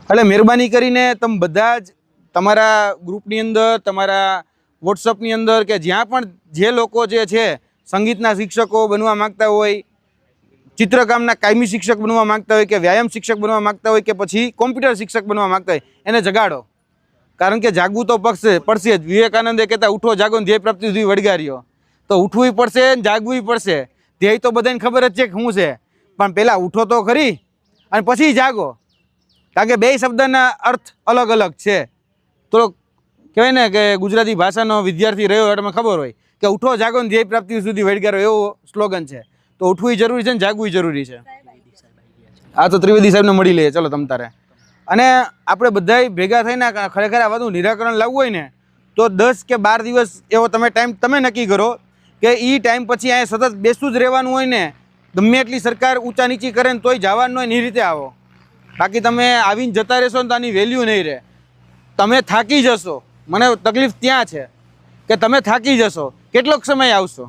એટલે મહેરબાની કરીને તમે બધા જ તમારા ગ્રુપની અંદર, તમારા વોટ્સઅપની અંદર કે જ્યાં પણ જે લોકો જે છે સંગીતના શિક્ષકો બનવા માગતા હોય, ચિત્રકામના કાયમી શિક્ષક બનવા માગતા હોય કે વ્યાયામ શિક્ષક બનવા માગતા હોય કે પછી કોમ્પ્યુટર શિક્ષક બનવા માગતા હોય, એને જગાડો. કારણ કે જાગવું તો પડશે જ. વિવેકાનંદે કહેતા ઉઠો જાગો ધ્યેય પ્રાપ્તિ સુધી વળગાર્યો. તો ઉઠવું પડશે ને જાગવું પડશે. ધ્યેય તો બધાને ખબર જ છે કે શું છે, પણ પહેલાં ઉઠો તો ખરી અને પછી જાગો. કારણ કે બે શબ્દના અર્થ અલગ અલગ છે. તો કહેવાય ને કે ગુજરાતી ભાષાનો વિદ્યાર્થી રહ્યો એટલે મને ખબર હોય કે ઉઠો જાગો ને ધ્યેય પ્રાપ્તિ સુધી વળગારો એવો સ્લોગન છે. તો ઉઠવું જરૂરી છે ને જાગવું જરૂરી છે. આ તો ત્રિવેદી સાહેબને મળી લઈએ ચલો તમ તારે. અને આપણે બધાય ભેગા થઈને ખરેખર આ બધું નિરાકરણ લાવવું હોય ને તો 10 કે 12 દિવસ એવો તમે ટાઈમ તમે નક્કી કરો કે એ ટાઈમ પછી અહીંયા સતત બેસતું જ રહેવાનું હોય ને. ગમે એટલી સરકાર ઊંચા નીચી કરે ને તોય જવાનું હોય ને એ રીતે આવો. બાકી તમે આવીને જતા રહેશો ને તો આની વેલ્યુ નહીં રહે. તમે થાકી જશો. મને તકલીફ ત્યાં છે કે તમે થાકી જશો. કેટલોક સમય આવશો?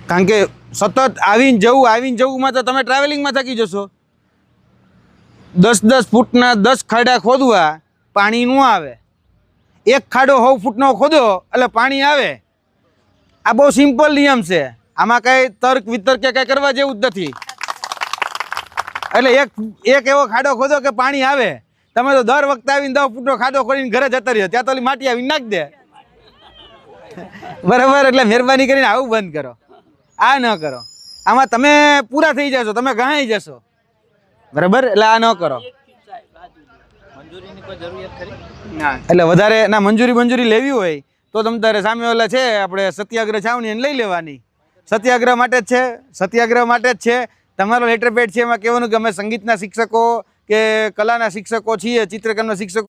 કારણ કે સતત આવીને જવુંમાં તો તમે ટ્રાવેલિંગમાં થાકી જશો. 10 ફૂટના 10 ખાડા ખોદવા પાણી ન આવે. એક ખાડો 100 ફૂટનો ખોદો એટલે પાણી આવે. આ બહુ સિમ્પલ નિયમ છે. આમાં કાંઈ તર્ક વિતર્ક કે કાંઈ કરવા જેવું જ નથી. એટલે એક એવો ખાડો ખોદો કે પાણી આવે. તમે તો દર વખતે આવીને 10 ફૂટનો ખાડો ખોડીને ઘરે જતા રહ્યો. ત્યાં તો ઓલી માટી આવીને નાખ દે. બરાબર. એટલે મહેરબાની કરીને આવું બંધ કરો. આ ન કરો. આમાં તમે પૂરા થઈ જશો, તમે ઘણાઈ જશો. બરાબર. એટલે આ ન કરો. એટલે વધારે ના મંજૂરી લેવી હોય તો તમ તારે સામે ઓલા છે આપણે સત્યાગ્રહ છાવણી એને લઈ લેવાની. સત્યાગ્રહ માટે જ છે. તમારો લેટર પેડ છે એમાં કહેવાનું કે અમે સંગીતના શિક્ષકો કે કલાના શિક્ષકો છીએ, ચિત્રકામના શિક્ષકો